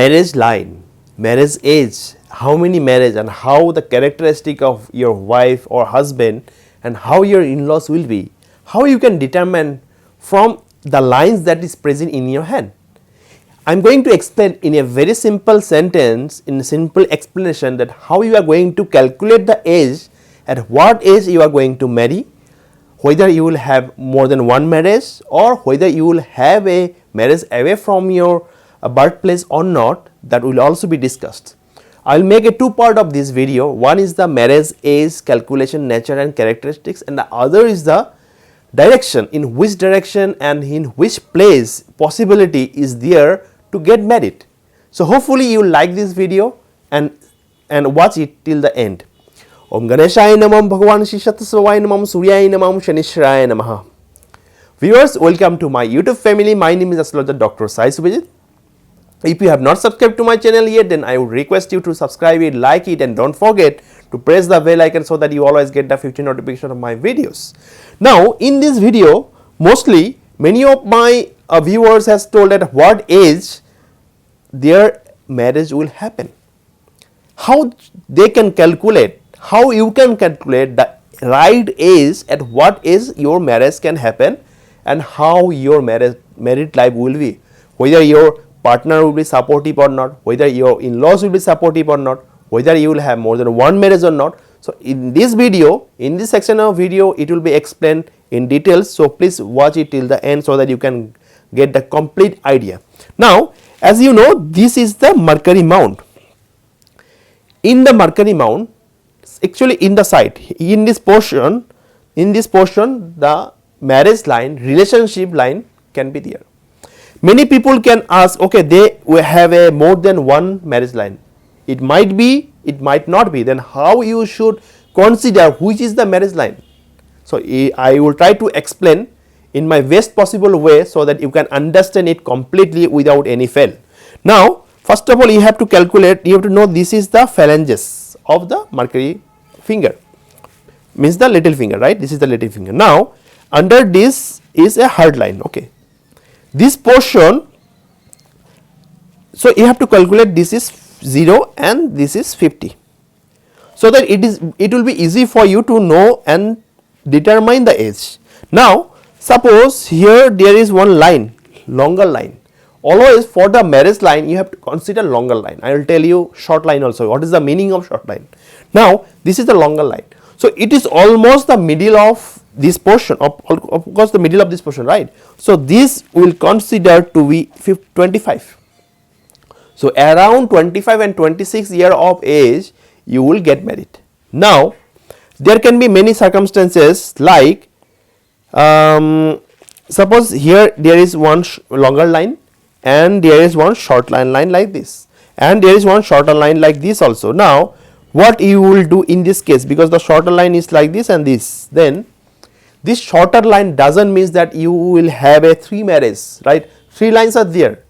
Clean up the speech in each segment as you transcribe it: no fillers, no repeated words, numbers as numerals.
marriage line, marriage age, how many marriage and how the characteristic of your wife or husband and how your in-laws will be, how you can determine from the lines that is present in your hand. I am going to explain in a very simple sentence, in a simple explanation, that how you are going to calculate the age, at what age you are going to marry, whether you will have more than one marriage or whether you will have a marriage away from your birthplace or not, that will also be discussed. I will make a two part of this video. One is the marriage age calculation, nature and characteristics, and the other is the direction, in which direction and in which place possibility is there to get married. So hopefully you will like this video and watch it till the end. Om Ganeshaya Namam, Bhagavan Shishatasvaya Namam, Suryaya Namam, Shanishwaraya Namaha. Viewers, welcome to my YouTube family. My name is Astrologer Dr. Suvajit. If you have not subscribed to my channel yet, then I would request you to subscribe it, like it, and don't forget to press the bell icon so that you always get the future notification of my videos. Now in this video, mostly many of my viewers has told at what age their marriage will happen. How they can calculate, how you can calculate the right age, at what age your marriage can happen and how your married life will be, whether your partner will be supportive or not, whether your in-laws will be supportive or not, whether you will have more than one marriage or not. So in this video, in this section of video, it will be explained in details. So please watch it till the end so that you can get the complete idea. Now as you know, this is the Mercury Mount. In the Mercury Mount, actually in the site, in this portion, the marriage line, relationship line can be there. Many people can ask, okay, they will have a more than one marriage line. It might be, it might not be. Then how you should consider which is the marriage line? So I will try to explain in my best possible way so that you can understand it completely without any fail. Now first of all, you have to calculate, you have to know this is the phalanges of the Mercury finger, means the little finger, right? This is the little finger. Now under this is a hard line, okay. This portion, so you have to calculate, this is 0 and this is 50, so that it will be easy for you to know and determine the age. Now suppose here there is one line, longer line. Always for the marriage line you have to consider longer line. I will tell you short line also. What is the meaning of short line? Now this is the longer line. So it is almost the middle of this portion, of course the middle of this portion, right? So this will consider to be 25. So around 25 and 26 year of age you will get married. Now there can be many circumstances, like suppose here there is one longer line and there is one short line like this, and there is one shorter line like this also. Now what you will do in this case, because the shorter line is like this and this, then this shorter line doesn't mean that you will have a 3 marriages, right? 3 lines are there.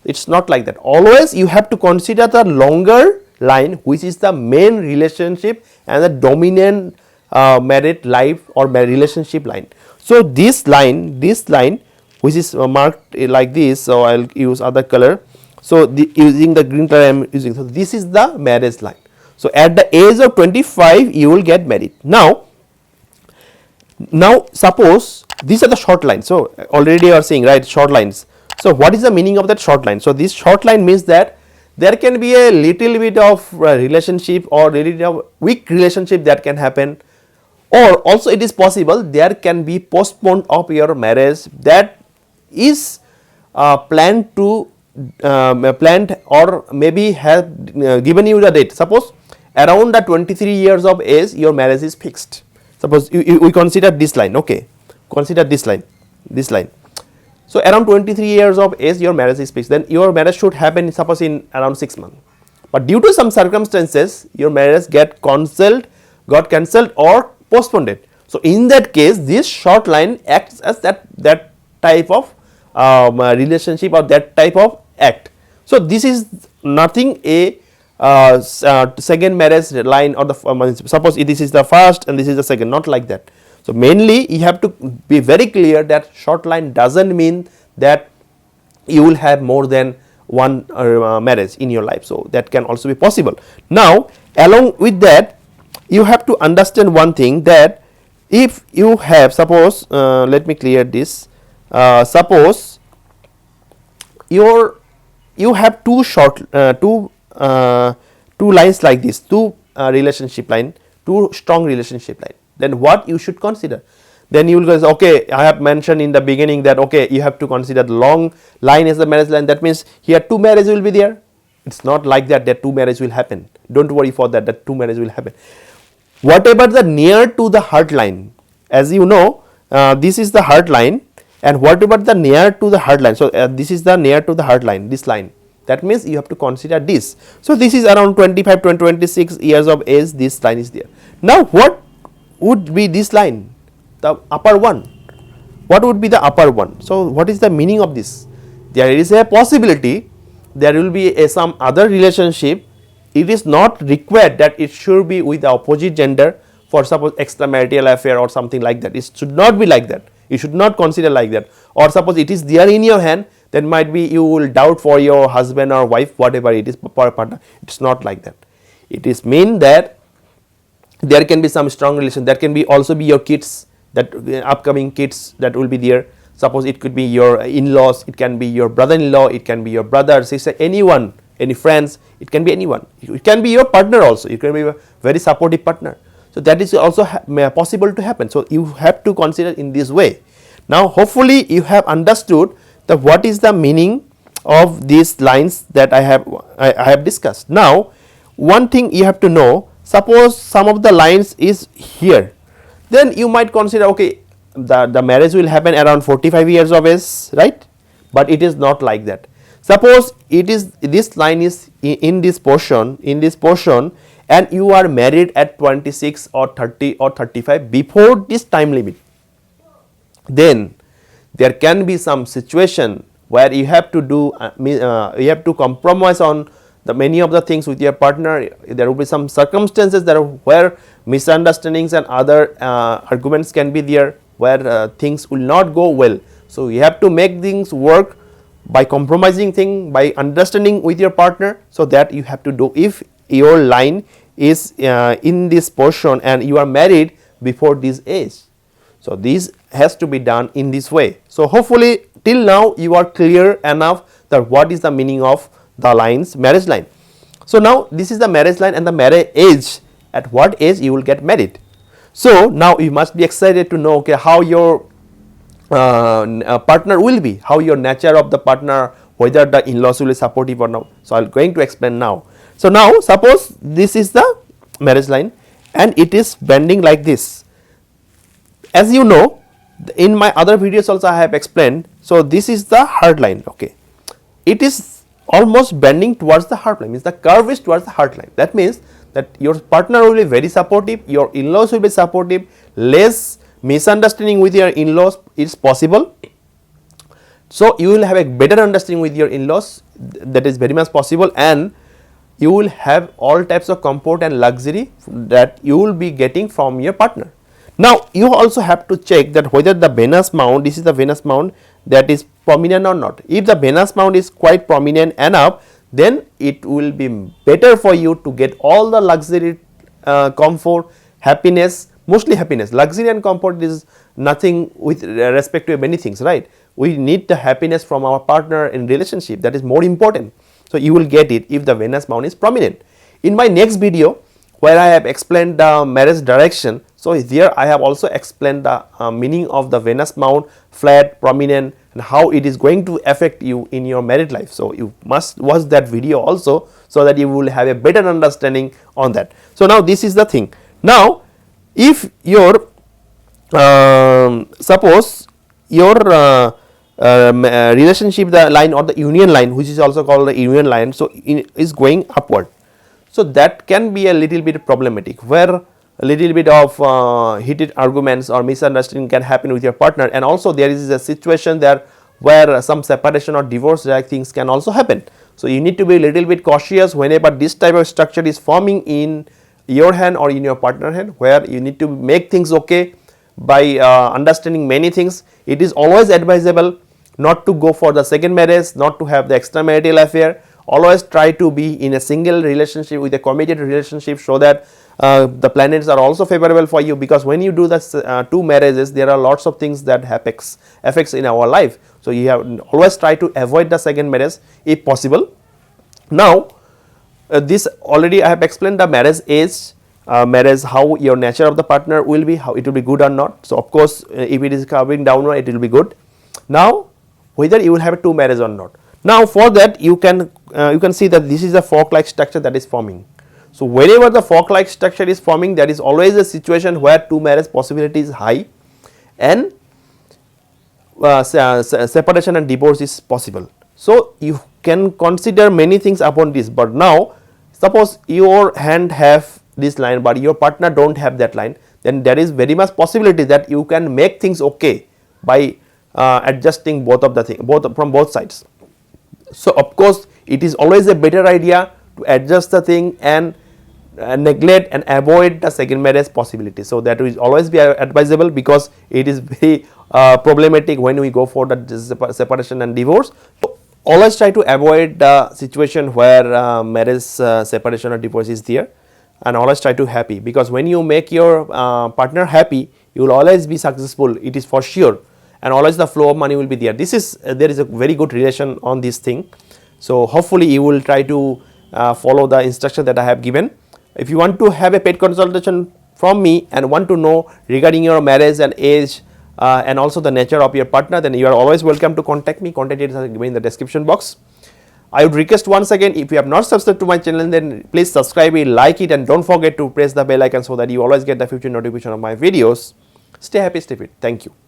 It's not like that. Always you have to consider the longer line, which is the main relationship and the dominant married life or relationship line. So this line which is marked like this, so I will use other color. So using the green color I am using. So this is the marriage line. So at the age of 25 you will get married. Now suppose these are the short lines. So already you are seeing, right, short lines. So what is the meaning of that short line? So this short line means that there can be a little bit of relationship or little weak relationship that can happen, or also it is possible there can be postponed of your marriage that is planned or maybe have given you the date. Suppose around the 23 years of age your marriage is fixed. Suppose we consider this line, okay, consider this line. So around 23 years of age your marriage is fixed, then your marriage should happen suppose in around 6 months, but due to some circumstances your marriage got cancelled or postponed. So in that case this short line acts as that type of relationship or that type of act. So this is nothing a second marriage line, or the suppose this is the first and this is the second, not like that. So mainly you have to be very clear that short line doesn't mean that you will have more than one marriage in your life. So that can also be possible. Now along with that, you have to understand one thing, that if you have, suppose let me clear this, suppose you have two lines like this, two relationship line, two strong relationship line, then what you should consider? Then you will go, okay, I have mentioned in the beginning that okay, you have to consider the long line as the marriage line. That means here two marriages will be there. It's not like that two marriages will happen. Don't worry for that two marriages will happen. Whatever the near to the heart line, as you know, this is the heart line, and whatever the near to the heart line, so this is the near to the heart line, this line, that means you have to consider this. So this is around 25 to 26 years of age, this line is there. Now what would be this line, the upper one? What would be the upper one? So what is the meaning of this? There is a possibility there will be some other relationship. It is not required that it should be with the opposite gender, for suppose extramarital affair or something like that. It should not be like that. You should not consider like that. Or suppose it is there in your hand, then might be you will doubt for your husband or wife, whatever it is, partner. It's not like that. It is mean that there can be some strong relation. That can be also be your kids, that upcoming kids that will be there. Suppose it could be your in-laws, it can be your brother-in-law, it can be your brother, sister, anyone, any friends, it can be anyone. It can be your partner also, it can be a very supportive partner. So that is also possible to happen. So you have to consider in this way. Now hopefully you have understood the what is the meaning of these lines that I have discussed. Now one thing you have to know, suppose some of the lines is here, then you might consider okay, the marriage will happen around 45 years of age, right? But it is not like that. Suppose it is, this line is in this portion, and you are married at 26 or 30 or 35 before this time limit, then there can be some situation where you have to do you have to compromise on the many of the things with your partner. There will be some circumstances that are where misunderstandings and other arguments can be there, where things will not go well. So you have to make things work by compromising thing, by understanding with your partner, so that you have to do. If your line is in this portion and you are married before this age, so this has to be done in this way. So hopefully till now you are clear enough that what is the meaning of the lines, marriage line. So now this is the marriage line and the marriage age, at what age you will get married. So now you must be excited to know okay, how your partner will be, how your nature of the partner, whether the in-laws will be supportive or not. So I am going to explain now. So now suppose this is the marriage line and it is bending like this. As you know, in my other videos also I have explained. So this is the heart line. Okay, it is almost bending towards the heart line, means the curve is towards the heart line. That means that your partner will be very supportive, your in-laws will be supportive, less misunderstanding with your in-laws is possible. So you will have a better understanding with your in-laws, that is very much possible, and you will have all types of comfort and luxury that you will be getting from your partner. Now you also have to check that whether the Venus mount, this is the Venus mount, that is prominent or not. If the Venus mount is quite prominent enough, then it will be better for you to get all the luxury, comfort, happiness, mostly happiness. Luxury and comfort is nothing with respect to many things, right? We need the happiness from our partner in relationship, that is more important. So you will get it if the Venus mount is prominent. In my next video where I have explained the marriage direction, so there I have also explained the meaning of the Venus mount, flat, prominent, and how it is going to affect you in your married life. So you must watch that video also, so that you will have a better understanding on that. So now this is the thing. Now if your suppose your relationship, the line or the union line, which is also called the union line, so is going upward, so that can be a little bit problematic, where a little bit of heated arguments or misunderstanding can happen with your partner, and also there is a situation there where some separation or divorce like things can also happen. So you need to be a little bit cautious whenever this type of structure is forming in your hand or in your partner hand, where you need to make things okay by understanding many things. It is always advisable not to go for the second marriage, not to have the extramarital affair. Always try to be in a single relationship with a committed relationship, so that the planets are also favorable for you, because when you do the two marriages, there are lots of things that affects in our life. So you have always try to avoid the second marriage if possible. Now this already I have explained the marriage age, marriage, how your nature of the partner will be, how it will be good or not. So of course if it is coming downward, it will be good. Now whether you will have a two marriage or not. Now for that you can see that this is a fork like structure that is forming. So wherever the fork like structure is forming, there is always a situation where two marriage possibility is high, and separation and divorce is possible. So you can consider many things upon this. But now suppose your hand have this line but your partner don't have that line, then there is very much possibility that you can make things okay by adjusting both of the thing, from both sides. So of course it is always a better idea to adjust the thing and neglect and avoid the second marriage possibility. So that will always be advisable, because it is very problematic when we go for the separation and divorce. So always try to avoid the situation where marriage separation or divorce is there, and always try to happy, because when you make your partner happy, you will always be successful, it is for sure, and always the flow of money will be there. This is there is a very good relation on this thing. So hopefully you will try to follow the instruction that I have given. If you want to have a paid consultation from me and want to know regarding your marriage and age and also the nature of your partner, then you are always welcome to contact me. Contact details are given in the description box. I would request once again, if you have not subscribed to my channel, then please subscribe it, like it, and don't forget to press the bell icon so that you always get the future notification of my videos. Stay happy, stay fit. Thank you.